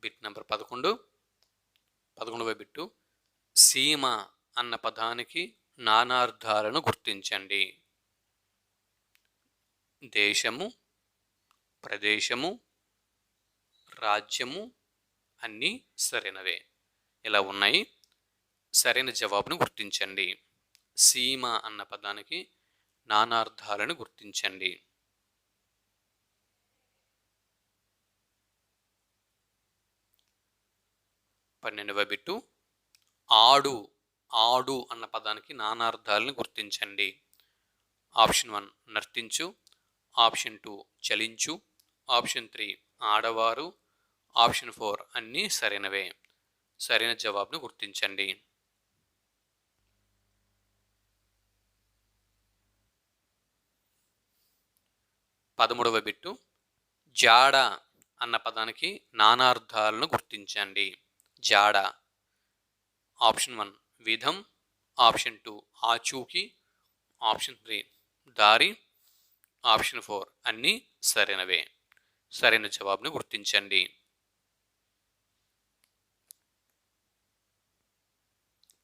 Speaker 1: బిట్ నెంబర్ 11వ బిట్టు సీమ అన్న పదానికి నానార్థాలను గుర్తించండి. దేశము, ప్రదేశము, రాజ్యము అన్నీ సరైనవే. ఇలా ఉన్నాయి. సరైన జవాబును గుర్తించండి. సీమ అన్న పదానికి నానార్థాలను గుర్తించండి. 12వ బిట్టు ఆడు, ఆడు అన్న పదానికి నానార్థాలను గుర్తించండి. ఆప్షన్ 1 నర్తించు, ఆప్షన్ 2 చలించు, ఆప్షన్ 3 ఆడవారు, ఆప్షన్ 4 అన్నీ సరైనవే. సరైన జవాబును గుర్తించండి. 13వ బిట్టు జాడ అన్న పదానికి నానార్థాలను గుర్తించండి. జాడ. ఆప్షన్ 1 విధం, ఆప్షన్ 2 ఆచూకీ, ఆప్షన్ 3 దారి, ఆప్షన్ 4 అన్నీ సరైనవే. సరైన జవాబును గుర్తించండి.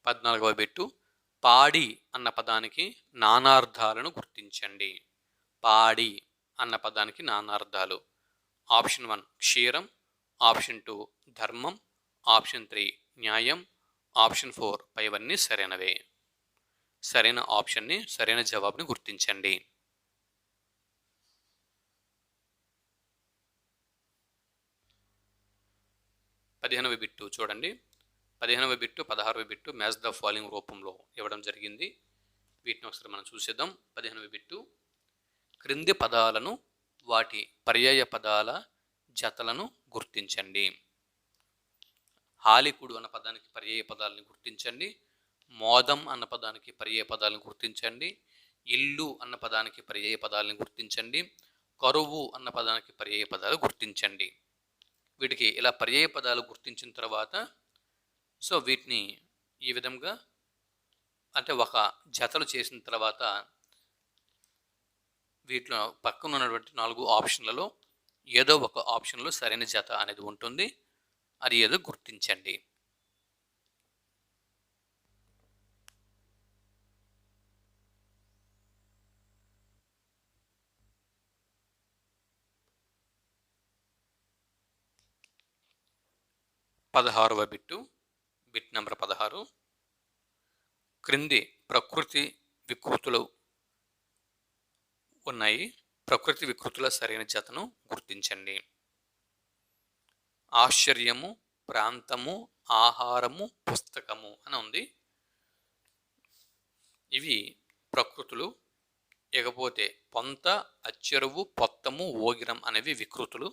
Speaker 1: 14వ బిట్టు పాడి అన్న పదానికి నానార్థాలను గుర్తించండి. పాడి అన్న పదానికి నానార్థాలు. ఆప్షన్ 1 క్షీరం, ఆప్షన్ 2 ధర్మం, ఆప్షన్ 3 న్యాయం, ఆప్షన్ 4 పైవన్నీ సరైనవే. సరైన ఆప్షన్ని, సరైన జవాబుని గుర్తించండి. 15వ బిట్టు చూడండి. 15వ బిట్టు 16వ బిట్టు మ్యాచ్ ద ఫాలోయింగ్ రూపంలో ఇవ్వడం జరిగింది. వీటిని ఒకసారి మనం చూసేద్దాం. 15వ బిట్టు క్రింది పదాలను వాటి పర్యాయ పదాల జతలను గుర్తించండి. హాలికుడు అన్న పదానికి పర్యాయ పదాలను గుర్తించండి. మోదం అన్న పదానికి పర్యాయ పదాలను గుర్తించండి. ఇల్లు అన్న పదానికి పర్యాయ పదాలను గుర్తించండి. కరువు అన్న పదానికి పర్యాయ పదాలు గుర్తించండి. వీటికి ఇలా పర్యాయ పదాలు గుర్తించిన తర్వాత వీటిని ఈ విధంగా అంటే ఒక జతలు చేసిన తర్వాత వీటిలో పక్కన ఉన్నటువంటి 4 ఆప్షన్లలో ఏదో ఒక ఆప్షన్లో సరైన జత అనేది ఉంటుంది. అది ఏదో గుర్తించండి. పదహారవ బిట్టు బిట్ నెంబర్ 16 క్రింది ప్రకృతి వికృతులు ఉన్నాయి. ప్రకృతి వికృతుల సరైన జతను గుర్తించండి. ఆశ్చర్యము, ప్రాంతము, ఆహారము, పుస్తకము అని ఉంది. ఇవి ప్రకృతులు. ఇకపోతే పొంత, అచ్చెరువు, పొత్తము, ఓగిరం అనేవి వికృతులు.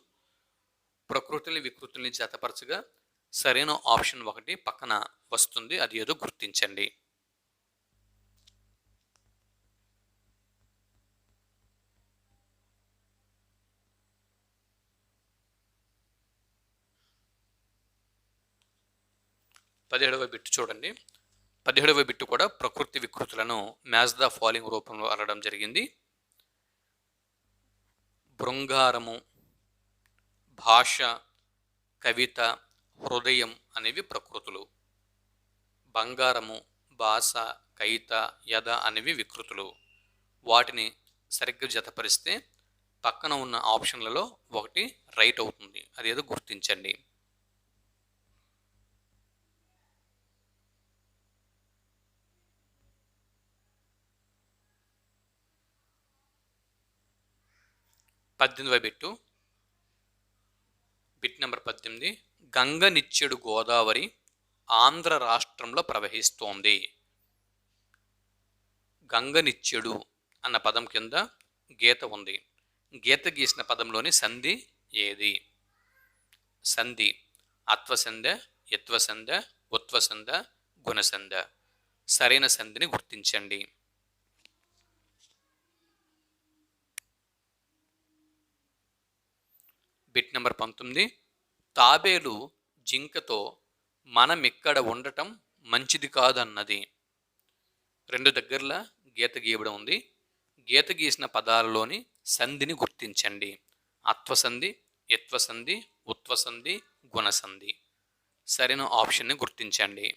Speaker 1: ప్రకృతిని వికృతుల్ని జతపరచగా సరైన ఆప్షన్ 1 పక్కన వస్తుంది. అది ఏదో గుర్తించండి. పదిహేడవ బిట్టు చూడండి. 17వ బిట్టు కూడా ప్రకృతి వికృతులను మ్యాచ్ ద ఫాలోయింగ్ రూపంలో అడగడం జరిగింది. బృంగారము, భాష, కవిత, హృదయం అనేవి ప్రకృతులు. బంగారము, భాష, కవిత, యద అనేవి వికృతులు. వాటిని సరిగ్గా జతపరిస్తే పక్కన ఉన్న ఆప్షన్లలో ఒకటి రైట్ అవుతుంది. అదేదో గుర్తించండి. పద్దెనిమిదవ బిట్టు బిట్ నెంబర్ 18 గంగ నిచ్చెడు గోదావరి ఆంధ్ర రాష్ట్రంలో ప్రవహిస్తోంది. గంగ నిచ్చెడు అన్న పదం కింద గీత ఉంది. గీత గీసిన పదంలోని సంధి ఏది? సంధి అత్వసంధ, యత్వసంధ, ఉత్వసంధ, గుణసంధ. సరైన సంధిని గుర్తించండి. బిట్ నెంబర్ 19 తాబేలు జింకతో మనమిక్కడ ఉండటం మంచిది కాదన్నది. 2 దగ్గరలా గీత గీయబడి ఉంది. గీత గీసిన పదాలలోని సంధిని గుర్తించండి. అత్వసంధి, యత్వసంధి, ఉత్వసంధి, గుణసంధి. సరైన ఆప్షన్ని గుర్తించండి.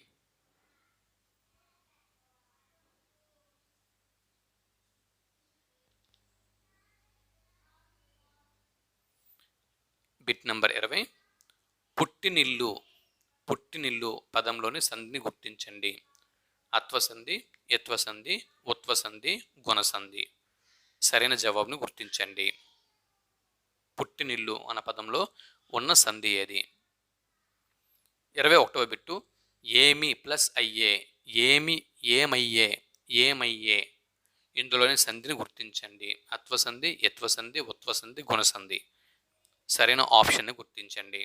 Speaker 1: బిట్ నెంబర్ 20 పుట్టినిల్లు, పుట్టినిల్లు పదంలోని సంధిని గుర్తించండి. అత్వసంధి, యత్వసంధి, ఉత్వసంధి, గుణసంధి. సరైన జవాబును గుర్తించండి. పుట్టినిల్లు అన్న పదంలో ఉన్న సంధి ఏది? 21వ బిట్టు ఏమి ప్లస్ అయ్యే, ఏమి, ఏమయ్యే, ఏమయ్యే. ఇందులోని సంధిని గుర్తించండి. అత్వసంధి, యత్వసంధి, ఉత్వసంధి, గుణసంధి. సరైన ఆప్షన్ని గుర్తించండి.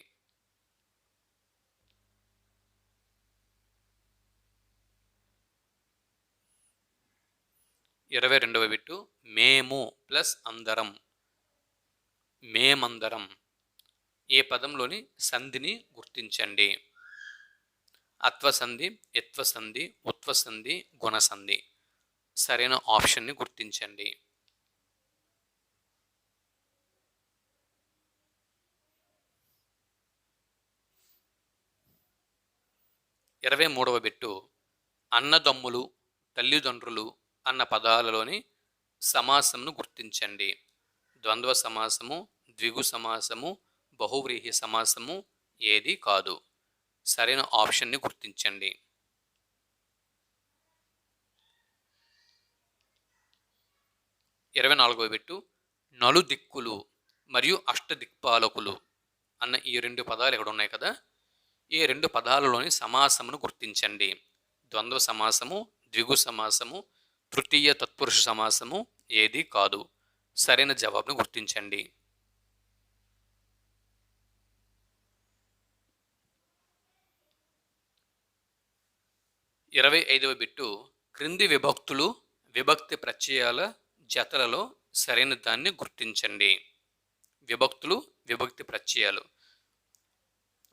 Speaker 1: 22వ బిట్టు మేము ప్లస్ అందరం, మేమందరం. ఏ పదంలోని సంధిని గుర్తించండి. అత్వసంధి, యత్వసంధి, ఉత్వసంధి, గుణసంధి. సరైన ఆప్షన్ని గుర్తించండి. 23వ బిట్టు అన్నదమ్ములు, తల్లిదండ్రులు అన్న పదాలలోని సమాసంను గుర్తించండి. ద్వంద్వ సమాసము, ద్విగు సమాసము, బహువ్రీహి సమాసము ఏది కాదు. సరైన ఆప్షన్ని గుర్తించండి. 24వ బిట్టు నలుదిక్కులు మరియు అష్టదిక్పాలకులు అన్న ఈ రెండు పదాలు ఇక్కడ ఉన్నాయి కదా, ఈ రెండు పదాలలోని సమాసమును గుర్తించండి. ద్వంద్వ సమాసము, ద్విగు సమాసము, తృతీయ తత్పురుష సమాసము ఏది కాదు. సరైన జవాబును గుర్తించండి. 25వ బిట్టు క్రింది విభక్తులు, విభక్తి ప్రత్యయాల జతలలో సరైన దాన్ని గుర్తించండి. విభక్తులు, విభక్తి ప్రత్యయాలు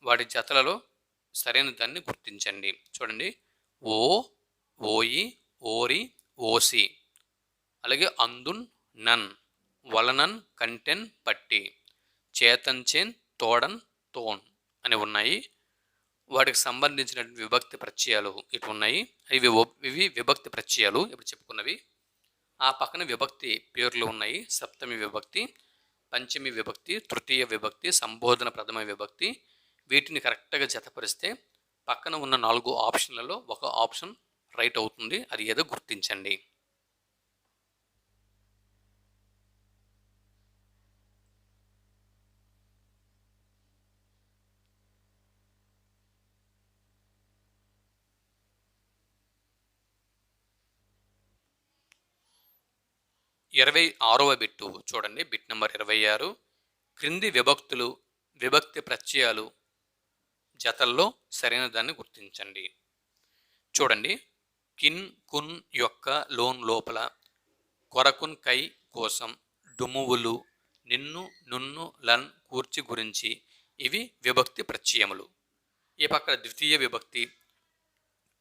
Speaker 1: వాటి జతలలో సరైన దాన్ని గుర్తించండి. చూడండి, ఓ, ఓయి, ఓరి, ఓసి. అలాగే అందున్, నన్, వలనన్, కంటెన్, పట్టి, చేతంచెన్, తోడన్, తోన్ అని ఉన్నాయి. వాటికి సంబంధించిన విభక్తి ప్రత్యయాలు ఇటు ఉన్నాయి. ఇవి విభక్తి ప్రత్యయాలు ఇప్పుడు చెప్పుకున్నవి. ఆ పక్కన విభక్తి పేర్లు ఉన్నాయి. సప్తమి విభక్తి, పంచమి విభక్తి, తృతీయ విభక్తి, సంబోధన ప్రథమ విభక్తి. వీటిని కరెక్ట్గా జతపరిస్తే పక్కన ఉన్న 4 ఆప్షన్లలో ఒక ఆప్షన్ రైట్ అవుతుంది. అది ఏదో గుర్తించండి. ఇరవై 26వ బిట్టు చూడండి, బిట్ నెంబర్ 26. క్రింది విభక్తులు, విభక్తి ప్రత్యయాలు జతల్లో సరైన దాన్ని గుర్తించండి. చూడండి, కిన్, కున్ యొక్క లోన్ లోపల, కొరకున్ కై కోసం, డుమువులు, నిన్ను, నున్ను, లన్ కూర్చి గురించి. ఇవి విభక్తి ప్రత్యయములు. ఈ పక్కన ద్వితీయ విభక్తి,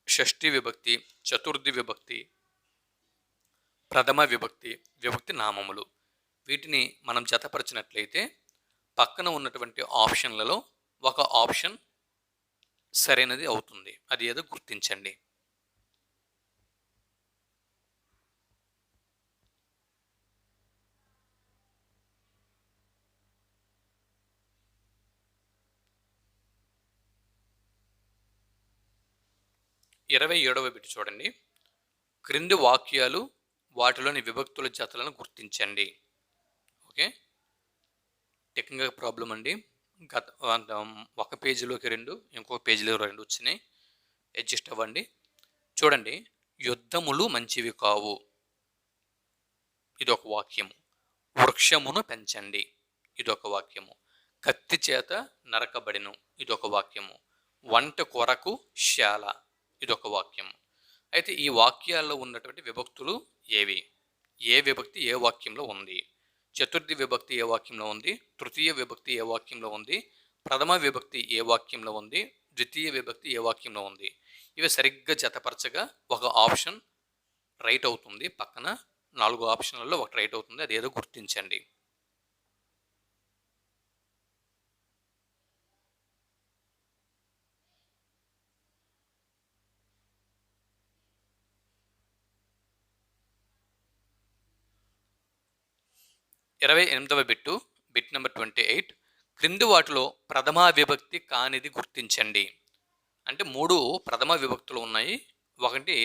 Speaker 1: షష్ఠి విభక్తి, చతుర్థి విభక్తి, ప్రథమ విభక్తి, విభక్తి నామములు. వీటిని మనం జతపరిచినట్లయితే పక్కన ఉన్నటువంటి ఆప్షన్లలో ఒక ఆప్షన్ సరైనది అవుతుంది. అది ఏదో గుర్తించండి. 27వ బిట్ చూడండి, క్రింది వాక్యాలు, వాటిలోని విభక్తుల జతలను గుర్తించండి. ఓకే, టెక్నికల్ ప్రాబ్లం అండి. ఒక పేజీలోకి 2, ఇంకొక పేజీలో 2 వచ్చినాయి. అడ్జస్ట్ అవ్వండి. చూడండి, యుద్ధములు మంచివి కావు, ఇదొక వాక్యము. వృక్షమును పెంచండి, ఇదొక వాక్యము. కత్తి చేత నరకబడిను, ఇదొక వాక్యము. వంట కొరకు శాల, ఇదొక వాక్యము. అయితే ఈ వాక్యాల్లో ఉన్నటువంటి విభక్తులు ఏవి? ఏ విభక్తి ఏ వాక్యంలో ఉంది? చతుర్థి విభక్తి ఏ వాక్యంలో ఉంది? తృతీయ విభక్తి ఏ వాక్యంలో ఉంది? ప్రథమ విభక్తి ఏ వాక్యంలో ఉంది? ద్వితీయ విభక్తి ఏ వాక్యంలో ఉంది? ఇవి సరిగ్గా జతపరచగా ఒక ఆప్షన్ రైట్ అవుతుంది. పక్కన 4 ఆప్షన్లలో ఒకటి రైట్ అవుతుంది. అది ఏదో గుర్తించండి. ఇరవై 28వ బిట్టు, బిట్ నెంబర్ 28. క్రింది వాటిలో ప్రథమా విభక్తి కానిది గుర్తించండి. అంటే 3 ప్రథమ విభక్తులు ఉన్నాయి, ఒకటి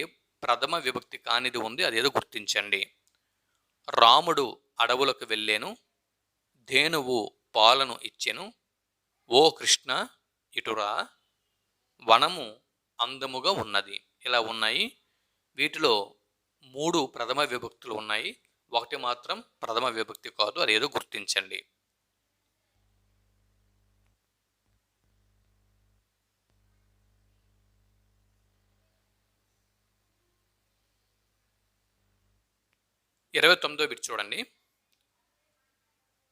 Speaker 1: ప్రథమ విభక్తి కానిది ఉంది. అదేదో గుర్తించండి. రాముడు అడవులకు వెళ్ళాను, ధేనువు పాలను ఇచ్చెను, ఓ కృష్ణ ఇటురా, వనము అందముగా ఉన్నది. ఇలా ఉన్నాయి. వీటిలో 3 ప్రథమ విభక్తులు ఉన్నాయి. ఒకటి మాత్రం ప్రథమ విభక్తి కాదు. అదేదో గుర్తించండి. ఇరవై 29వ బిట్ చూడండి.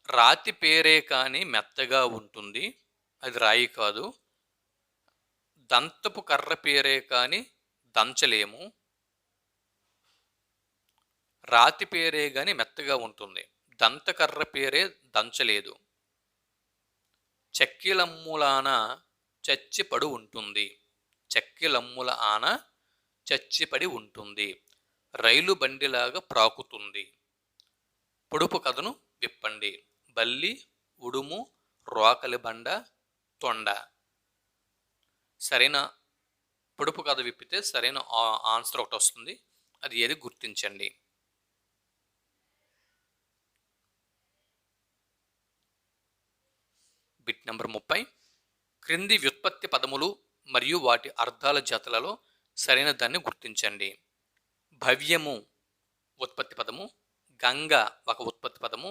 Speaker 1: రాతి పేరే కానీ మెత్తగా ఉంటుంది. అది రాయి కాదు. దంతపు కర్ర పేరే కానీ దంచలేము. రాతి పేరే గాని మెత్తగా ఉంటుంది. దంతకర్ర పేరే దంచలేదు. చెక్కిలమ్ములాన చచ్చిపడు ఉంటుంది. చెక్కిలమ్ముల ఆన చచ్చిపడి ఉంటుంది. రైలు బండిలాగా ప్రాకుతుంది. పొడుపు కథను విప్పండి. బల్లి, ఉడుము, రోకలి బండ, తొండ. సరైన పొడుపు కథ విప్పితే సరైన ఆన్సర్ ఒకటి వస్తుంది. అది ఏది గుర్తించండి. Bit number 30. క్రింది వ్యుత్పత్తి పదములు మరియు వాటి అర్థాల జతలలో సరైన దాన్ని గుర్తించండి. భవ్యము ఉత్పత్తి పదము, గంగ ఒక ఉత్పత్తి పదము,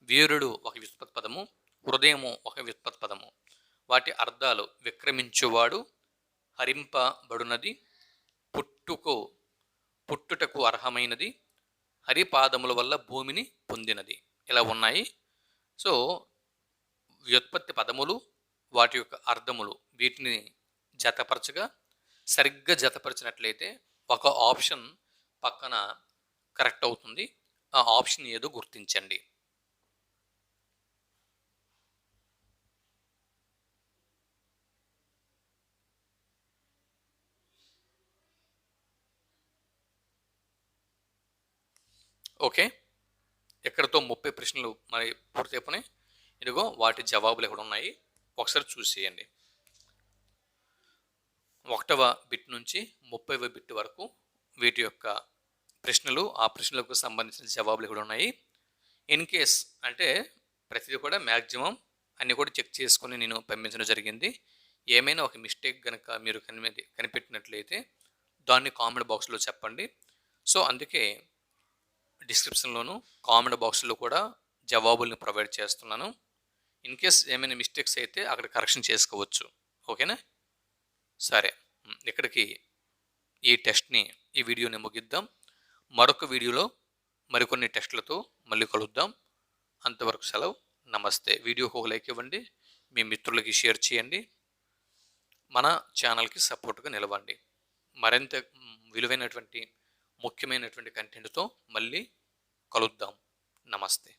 Speaker 1: వీరుడు ఒక వ్యుత్పత్తి పదము, హృదయము ఒక వ్యుత్పత్తి పదము. వాటి అర్థాలు: విక్రమించువాడు, హరింపబడునది, పుట్టుటకు అర్హమైనది, హరిపాదముల వల్ల భూమిని పొందినది. ఇలా ఉన్నాయి. సో వ్యుత్పత్తి పదములు, వాటి యొక్క అర్థములు, వీటిని జతపరచగా సరిగ్గా జతపరిచినట్లయితే ఒక ఆప్షన్ పక్కన కరెక్ట్ అవుతుంది. ఆ ఆప్షన్ ఏదో గుర్తించండి. ఓకే, ఇక్కడతో 30 ప్రశ్నలు మరి పూర్తయిపోయినాయి. ఇదిగో వాటి జవాబులు ఎక్కడ ఉన్నాయి ఒకసారి చూసేయండి. 1వ బిట్ నుంచి 30వ బిట్ వరకు వీటి యొక్క ప్రశ్నలు, ఆ ప్రశ్నలకు సంబంధించిన జవాబులు ఇక్కడ ఉన్నాయి. ఇన్ కేస్ అంటే ప్రతిదీ కూడా మ్యాక్సిమం అన్నీ కూడా చెక్ చేసుకొని నేను పంపించడం జరిగింది. ఏమైనా ఒక మిస్టేక్ కనుక మీరు కనిపెట్టినట్లయితే దాన్ని కామెంట్ బాక్స్లో చెప్పండి. సో అందుకే డిస్క్రిప్షన్లోను కామెంట్ బాక్స్లో కూడా జవాబుల్ని ప్రొవైడ్ చేస్తున్నాను. ఇన్ కేస్ ఏమైనా మిస్టేక్స్ అయితే అక్కడ కరెక్షన్ చేసుకోవచ్చు. ఓకేనా? సరే, ఇక్కడికి ఈ టెస్ట్ని, ఈ వీడియోని ముగిద్దాం. మరొక వీడియోలో మరికొన్ని టెస్టులతో మళ్ళీ కలుద్దాం. అంతవరకు సెలవు. నమస్తే. వీడియోకి ఒక లైక్ ఇవ్వండి, మీ మిత్రులకి షేర్ చేయండి, మన ఛానల్కి సపోర్ట్గా నిలవండి. మరింత విలువైనటువంటి ముఖ్యమైనటువంటి కంటెంట్తో మళ్ళీ కలుద్దాం. నమస్తే.